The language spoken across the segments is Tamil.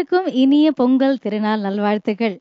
அனைவருக்கும் இனிய பொங்கல் திருநாள் நல்வாழ்த்துக்கள்.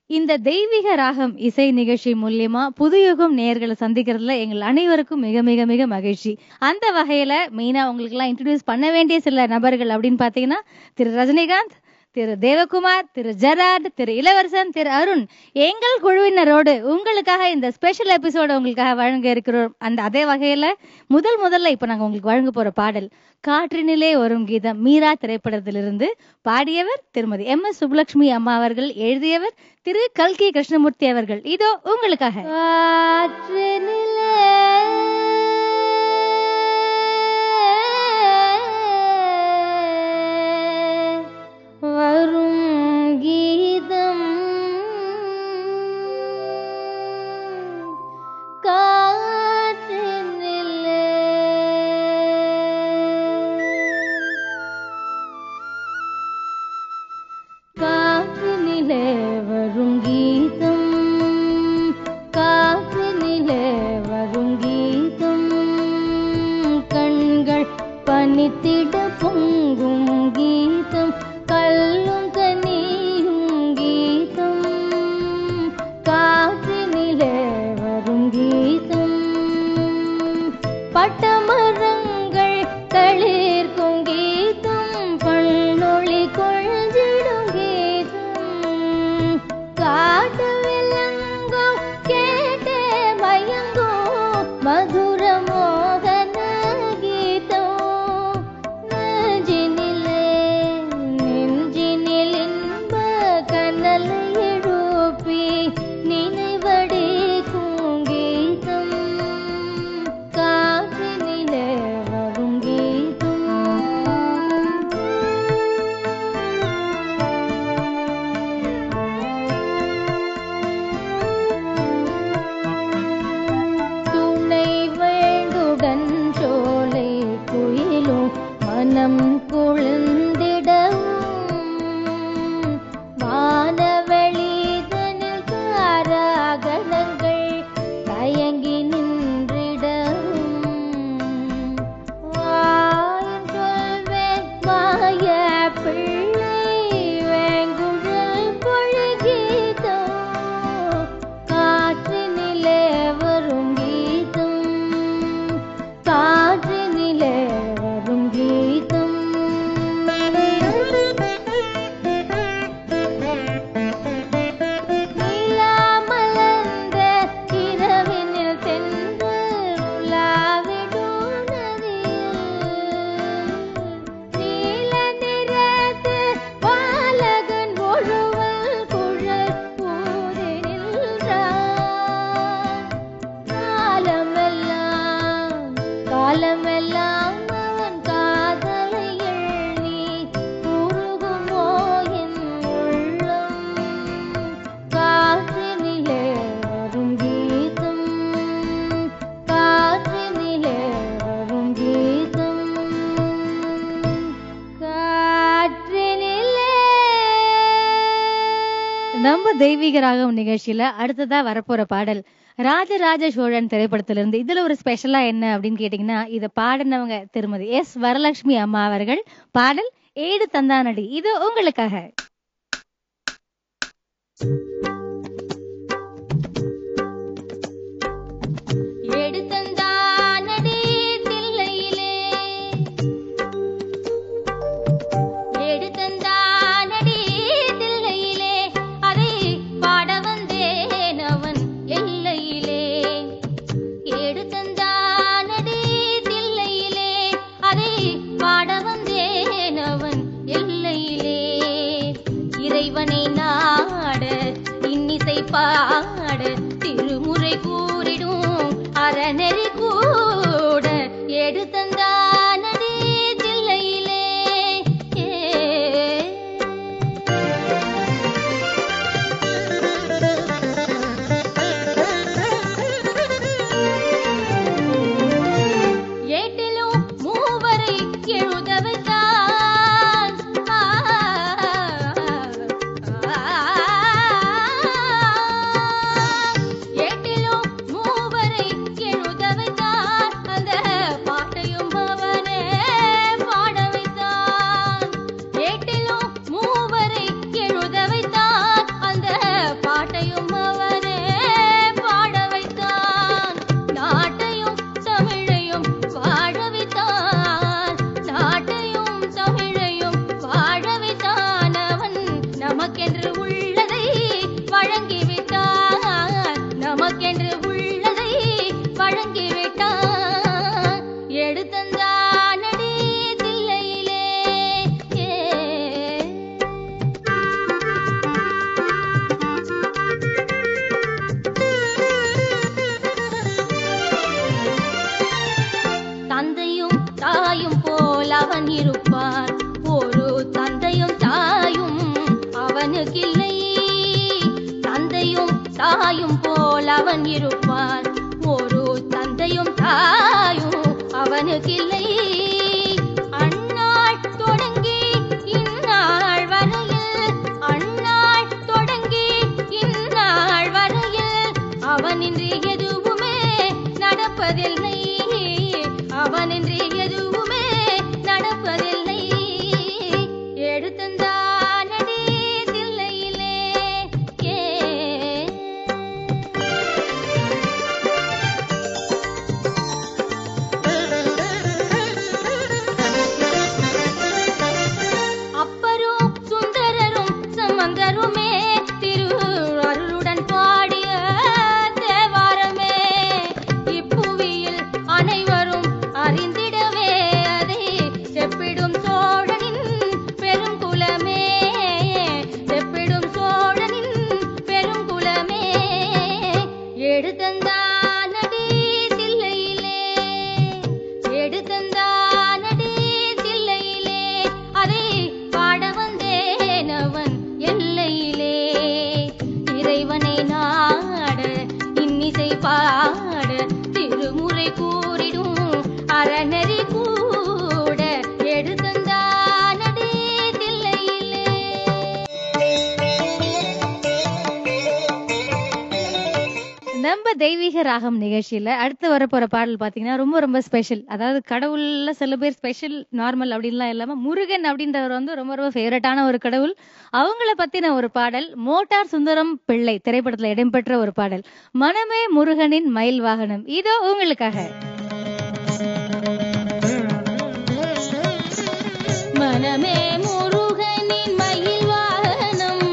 இந்த தெய்வீக ராகம் இசை நிகழ்ச்சி மூலியமா புதுயுகம் நேயர்களை சந்திக்கிறதுல எங்கள் அனைவருக்கும் மிக மிக மிக மகிழ்ச்சி. அந்த வகையில மெயினா உங்களுக்கு எல்லாம் இன்ட்ரோடியூஸ் பண்ண வேண்டிய சில நபர்கள் அப்படின்னு பாத்தீங்கன்னா, திரு ரஜினிகாந்த், திரு தேவகுமார், திரு ஜெரார்ட், திரு இளவரசன், திரு அருண், எங்கள் குழுவினரோடு உங்களுக்காக இந்த ஸ்பெஷல் எபிசோட உங்களுக்காக வழங்க இருக்கிறோம். அதே வகையில முதல்ல இப்ப நாங்க உங்களுக்கு வழங்க போற பாடல் காற்றினிலே வரும் கீதம் மீரா திரைப்படத்திலிருந்து. பாடியவர் திருமதி MS சுப்புலட்சுமி அம்மா அவர்கள், எழுதியவர் திரு கல்கி கிருஷ்ணமூர்த்தி அவர்கள். இதோ உங்களுக்காக. வரும் கீதம் காற்றினிலே வரும் கீதம், காற்றினிலே வரும் கீதம், கண்கள் பனித்திட பொங்கும் கீதம், கல்லும் கனியும் கீதம், காற்றினிலே வரும் கீதம், பட்டமரங்கள் தளிர்க்கும் கீதம், பன்னொளி கொள்ளிடும் கீதம், காட்டு விலங்கும் கேட்டே மயங்கும் மதுர மோகன கீதம், நெஞ்சினில் இன்ப கனலை எழுப்பி நினைவடிக்கும் கீதம், காற்றினிலே வரும் கீதம். துணை வேண்டுடன் சோலை குயிலும் மனம் குளிர்ந்திடவும், வானவெளிதனில் காராகணங்கள் தயங்கி நின்றிடவும், வாயின் சொல்வேன் மாய பிள்ளை வேங்குழல் பொழிகீதம், காற்றினிலே வரும் கீதம், காற்றினிலே வரும் கீதம். நிலாமலர்ந்த இரவினில் தென்றல் உலாவிடும் நதியில், நீல நிறத்து பாலகன் ஒருவன் குழல் ஊதி நின்றான், காலமெல்லாம் அவன் காதலை எண்ணி உருகுமோ என் உள்ளம், காற்றினிலே வரும் கீதம், காற்றினிலே வரும் கீதம், காற்றினிலே. நம்ம தெய்வீக ராகம் நிகழ்ச்சியில அடுத்ததா வரப்போற பாடல் ராஜராஜ சோழன் திரைப்படத்திலிருந்து. இதுல ஒரு ஸ்பெஷலா என்ன அப்படின்னு கேட்டீங்கன்னா, இத பாடினவங்க திருமதி S வரலட்சுமி அம்மா அவர்கள். பாடல் ஏடு தந்தானடி. இது உங்களுக்காக. எடுத்தந்தானடி தில்லையிலே, எடுத்தந்தானடி தில்லையிலே, அதை பாட வந்தேன் அவன் எல்லையிலே, எடுத்தந்தானடி தில்லையிலே, அதை பாட வந்தேன் அவன் எல்லையிலே, இறைவனை நாட இன்னிசை பாட திருமுறை கூறிடும் அறநெறி கூட, எடுத்தந்தானடி தில்லையிலே. ஏட்டிலும் மூவரை எழுத வைத்தான், ஏட்டிலும் போல் அவன் இருப்பான். ஒரு தந்தையும் தாயும் அவனுக்கில்லை. அந்நாள் தொடங்கி இந்நாள் வரையில், அந்நாள் தொடங்கி இந்நாள் வரையில் அவனின்றி எதுவுமே நடப்பதில்லை, அவனின்றி எதுவுமே நடப்பதில்லை. எடுத்தந்தானடி தில்லையிலே அப்பரும் சுந்தரரும் சம்பந்தருமே திருவருளுடன் பாடிய தேவாரமே இப்புவியில் அனைவரும் அறிந்திடவே அதை செப்பிடும் சோழனின் பெருங்குலமே, செப்பிடும் சோழனின் பெருங்குலமே. எடுத்தந்தானடி தில்லையிலே, எடுத்தந்தானடி தில்லையிலே அதை பாட வந்தேன் அவன் எல்லையிலே. இறைவனை நாட இன்னிசை பாட திருமுறை கூறிடும் அறநெறி கூட எடுத்தந்தானடி தில்லையிலே. நம்ம தெய்வீக ராகம் நிகழ்ச்சியில அடுத்து வரப்போற பாடல் பாத்தீங்கன்னா ரொம்ப ரொம்ப ஸ்பெஷல். அதாவது கடவுள்ல சில பேர் ஸ்பெஷல் நார்மல் அப்படின்லாம் இல்லாம முருகன் அப்படின்றவர் வந்து ரொம்ப ரொம்ப ஃபேவரட்டான ஒரு கடவுள். அவங்கள பத்தின ஒரு பாடல் மோட்டார் சுந்தரம் பிள்ளை திரைப்படத்துல இடம்பெற்ற ஒரு பாடல் மனமே முருகனின் மயில் வாகனம். இதோ உங்களுக்காக. மனமே முருகனின் மயில் வாகனம்,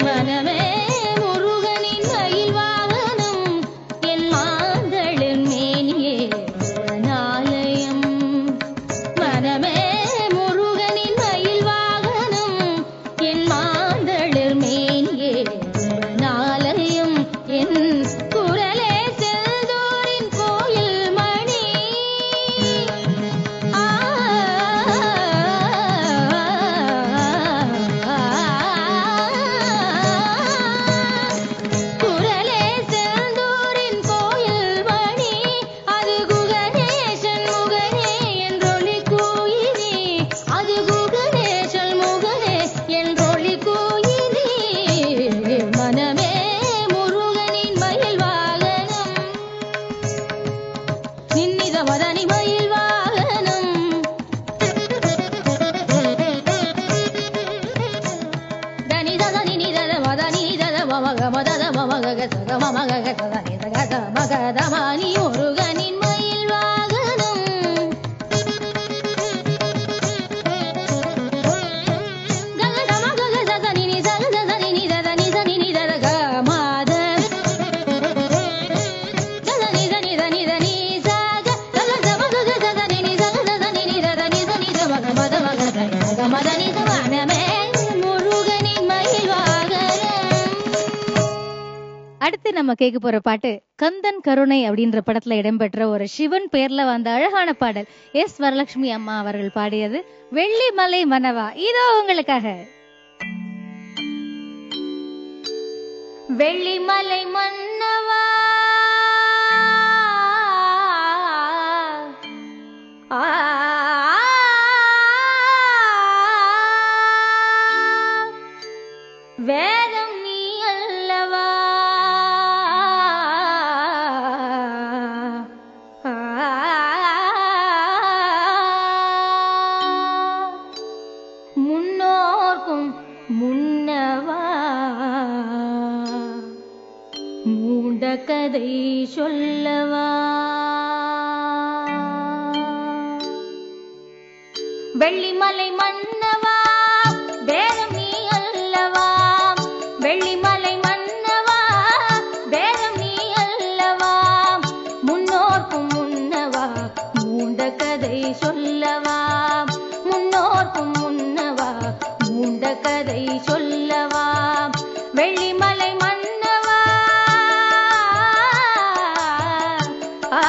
மனமே முருகனின் மயில் வாகனம், என் மாந்தளின் மேனியே புவனாலயம். மனமே முருகனின் மயில் வாகனம், என் மாந்தளிர் மேனியே புவனாலயம். என் குரலே செல்தோரின் கோயில் மணி. குரலே செல்தோரின் கோயில் மணி. அது குகணேசன் முகனே என்றொலி கூயினி, அது குகணேசன் முகனே என்றொலி கூயினி. மனமே முருகனின் மயில் வாகனம், நின்னித மதனி மயில் வாகனம். தனித நினித மதனி தத மமக மதத மமக சக மமக சத நித கத மகத மணி முருகனின் மயில் வாகனம். ககத மகக சத நினி சக சத நினி தத நித நினி தத க மாத தத நித நித நித நீ சக ககத மகக சத நினி சக சத நினி தத நித நித மக மத மக சக மத நித. மனமே முருகனின் மயில் வாகனம். அடுத்து நம்ம கேட்க போற பாட்டு கந்தன் கருணை அப்படின்ற படத்துல இடம்பெற்ற ஒரு சிவன் பேர்ல வந்த அழகான பாடல் எஸ் வரலட்சுமி அம்மா அவர்கள் பாடியது வெள்ளிமலை மனவா. இதோ உங்களுக்காக. வெள்ளிமலை மன்னவா ஆ, வேதம் நீ அல்லவா ஆ, முன்னோர்க்கும் முன்னவா மூண்ட கதை சொல்லவா. வெள்ளிமலை மன்னவா வேதம் நீ அல்லவா, வெள்ளிமலை மன்னவா வேதம் நீ அல்லவா. முன்னோர்க்கும் முன்னவா மூண்ட கதை சொல்லவா, முன்னோர்க்கும் முன்னவா மூண்ட கதை சொல்லவா. வெள்ளிமலை மன்னவா ஆ,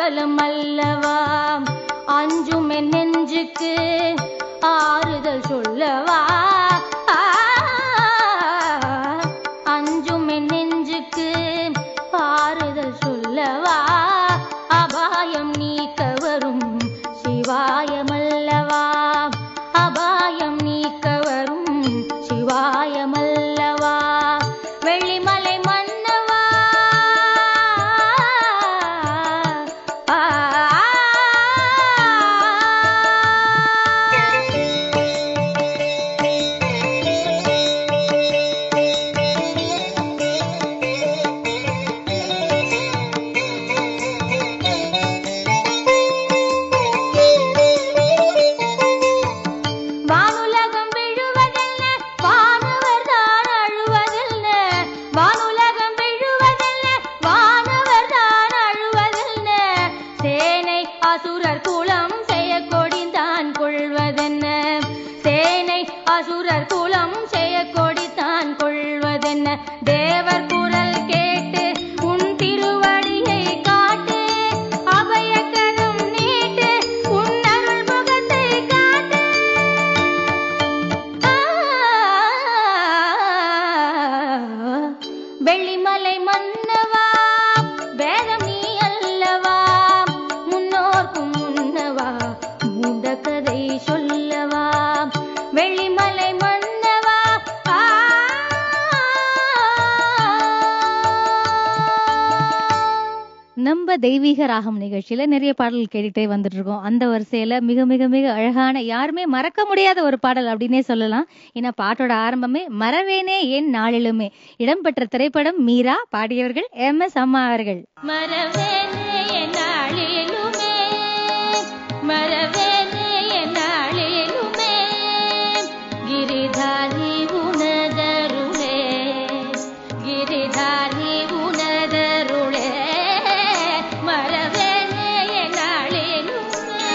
அடைக்கலம் அல்லவா, அஞ்சும் என் நெஞ்சுக்கு ஆறுதல் சொல்லவா, அஞ்சும் என் நெஞ்சுக்கு ஆறுதல் சொல்லவா, அபாயம் நீக்க வரும் சிவாயமல்லவா, அபாயம் நீக்க வரும் சிவாயமல்லவா, வெள்ளிமலை மன்னவா. தேவர் குரல் கேட்டு உன் திருவடியை காட்டு, அபயக்கரம் நீட்டு உன் அருள் முகத்தை காட்டு, வெள்ளிமலை மன்னவா வேதம் நீ அல்லவா, முன்னோர்க்கும் முன்னவா மூண்ட கதை சொல்லவா, வெள்ளிமலை மன்னவா. நம்ம தெய்வீக ராகம் நிகழ்ச்சியில நிறைய பாடல் கேட்டுட்டே வந்துட்டு இருக்கோம். அந்த வரிசையில மிக மிக மிக அழகான, யாருமே மறக்க முடியாத ஒரு பாடல் அப்படின்னே சொல்லலாம். ஏன்னா பாட்டோட ஆரம்பமே மறவேனே என் நாளிலுமே. இடம்பெற்ற திரைப்படம் மீரா, பாடியவர்கள் MS அம்மா அவர்கள். மறவேனே என் நாளிலுமே, மறவேனே என் நாளிலுமே, கிரிதாரி உனதருளே, கிரிதாரி உனதருளே, மறவேனே என் நாளிலுமே.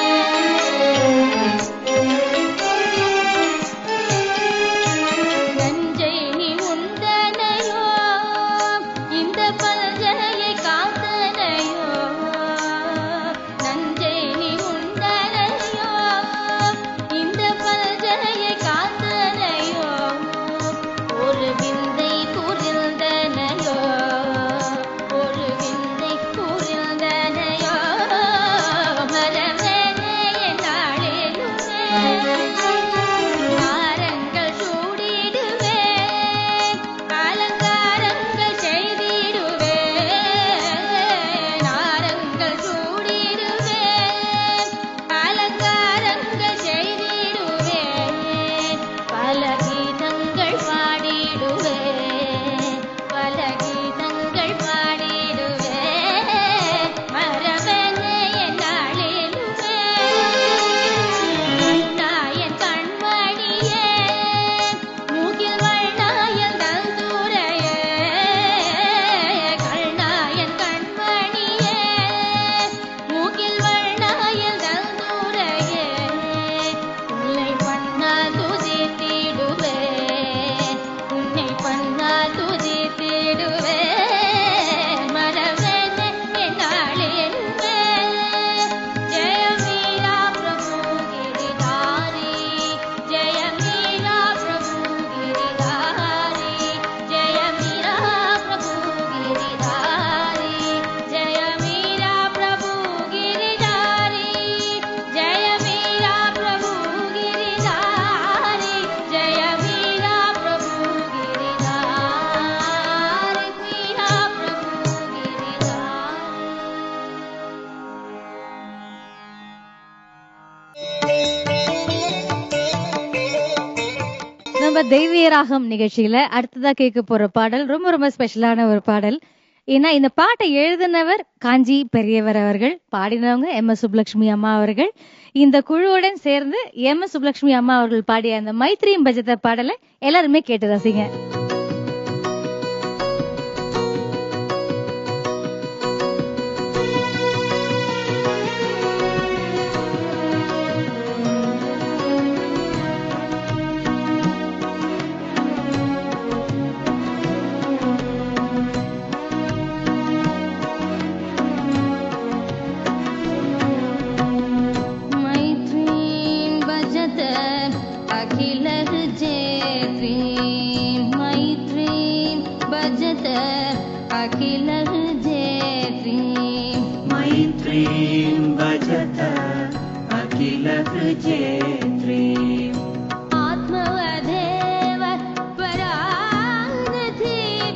நஞ்சை நீ உண்டனையோ, இந்த பல்ஜனையை காத்தனையோ, நஞ்சை நீ உண்டனையோ, இந்த பல்ஜனையை காத்தனையோ, ஒரு விந்தை புரிந்தனையோ, ஒரு விந்தை புரிந்தனையோ, மறவேனே என் நாளிலுமே. ஆரங்கள் சூடிடுவே, அலங்காரங்கள் செய்திடுவே, ஆரங்கள் சூடிடுவே, அலங்காரங்கள் செய்திடுவே, பல கீதங்கள் பாடிடுவே, பல கீதங்கள் பாடிடுவே, மறவேனே என் நாளிலுமே. கண்ணாயன் கண்மணியே, மூக்கில் வண்ணாயன் தந்துரையே, கண்ணாயன் கண்மணியே, மூக்கில் வண்ணாயன் தந்துரையே, உன்னை பண்ணால் துதித்திடுவே, உன்னை பண்ணால் துதித்திடுவே, மறவேனே என் நாளிலுமே. ஜெய மீரா பிரபு கிரிதாரி, ஜெய மீரா பிரபு கிரிதாரி, ஜெய மீரா பிரபு கிரிதாரி, ஜெய மீரா பிரபு கிரிதாரி, ஜெய மீரா பிரபு கிரிதாரி, ஜெய மீரா பிரபு கிரிதாரி, மீரா பிரபு கிரிதாரி. நம்ம தெய்வீக ராகம் நிகழ்ச்சியில அடுத்ததா கேட்க போற பாடல் ரொம்ப ரொம்ப ஸ்பெஷலான ஒரு பாடல். ஏன்னா இந்த பாட்டை எழுதினவர் காஞ்சி பெரியவர் அவர்கள், பாடினவங்க MS சுப்புலட்சுமி அம்மா அவர்கள். இந்த குழுவுடன் சேர்ந்து MS சுப்புலட்சுமி அம்மா அவர்கள் பாடிய அந்த மைத்ரியும் பஜத பாடலை எல்லாருமே கேட்டு ரசிங்க. मैत्रीं भजत अखिलहृजेत्रीम् आत्मवदेव परानथि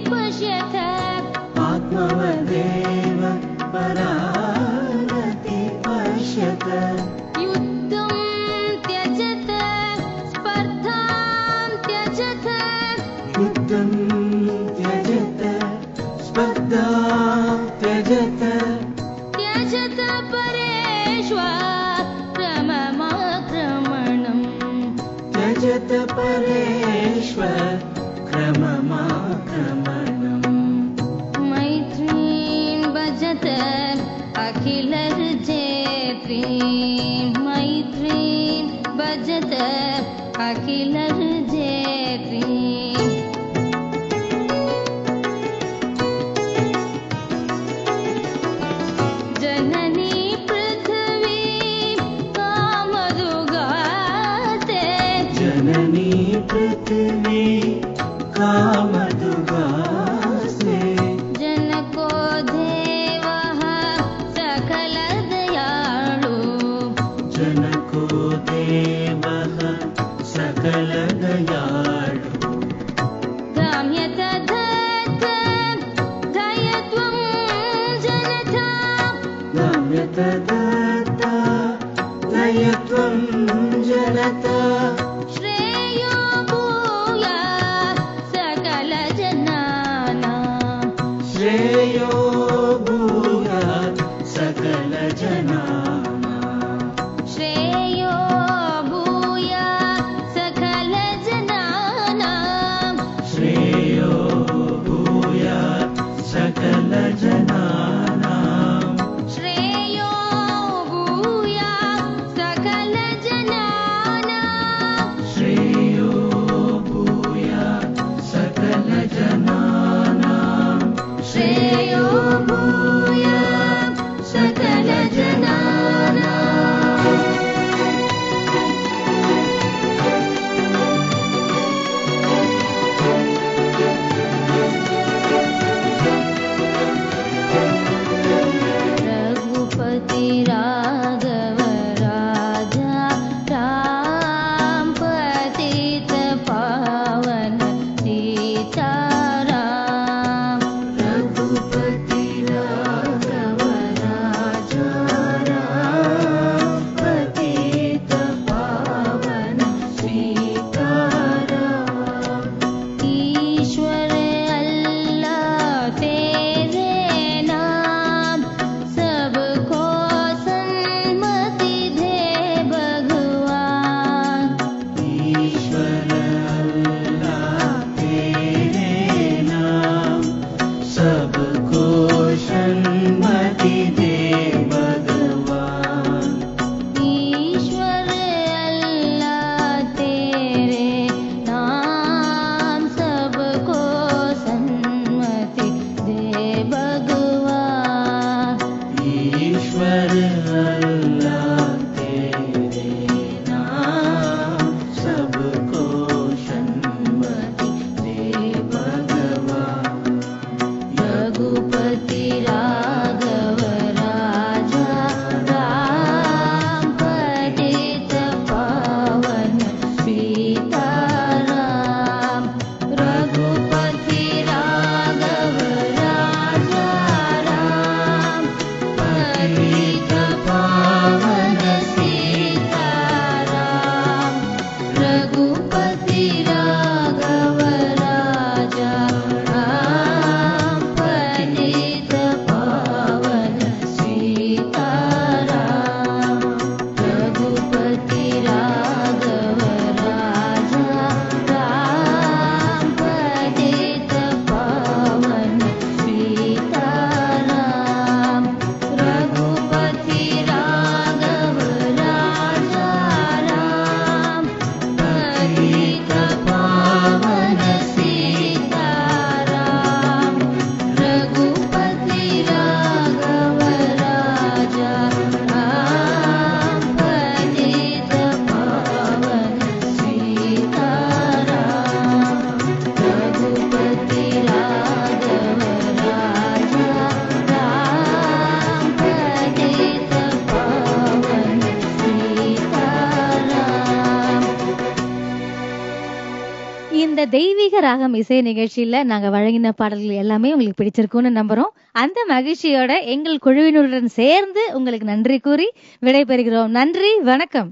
पश्यत आत्मवदेव परानथि पश्यत युद्धं त्यजत स्पर्धां त्यजत युद्धं त्यजत स्पर्धां त्यजत त्यजत परेष्वक्रममाक्रमणम् त्यजत परेष्वक्रममाक्रमणम् मैत्रीं भजत अखिलहृजेत्रीं मैत्रीं भजत अखिलहृजेत्रीं जननी पृथ्वी कामदुगाते जननी पृथ्वी कामदुगास्ते जनको देवः सकलदयाळु जनको देवः सकलदयाळु गाम्यतदत्त दयत्वं जनता गाम्यतदत्ता दयत्वं जनता श्रेयो भूयात् सकलजनानां श्रेयो भूयात् सकलजनानां श्रेयो भूयात् सकलजनानां श्रेयो भूयात् सकलजनानां श्रेयो भूयात् सकलजनानां श्रेयो भूयात् सकलजनानां श्रेयो भूयात् सकलजनानां रघुपति राघव राजा राम पतित पावन सीताराम रघुपति राघव राजा राम पतित पावन सीताराम ईश्वर अल्लाह तेरे नाम सबको सन्मति दे भगवान ईश्वर अल्लाह तेरे नाम सबको सन्मति दे भगवान ईश्वर अल्लाह तेरे नाम सबको सन्मति दे भगवान ईश्वर अल्लाह तेरे नाम सबको सन्मति दे भगवान रघुपति राघव राजा राम पतित पावन सीताराम रघुपति राघव राजा राम पतित पावन सीताराम रघुपति राघव राजा राम पतित पावन सीताराम रघुपति राघव राजा राम पतित पावन सीताराम रघुपति राघव தெய்வீக ராகம் இசை நிகழ்ச்சியில நாங்க வழங்கின பாடல்கள் எல்லாமே உங்களுக்கு பிடிச்சிருக்கும்னு நம்புறோம். அந்த மகிழ்ச்சியோட எங்கள் குழுவினருடன் சேர்ந்து உங்களுக்கு நன்றி கூறி விடைபெறுகிறோம். நன்றி, வணக்கம்.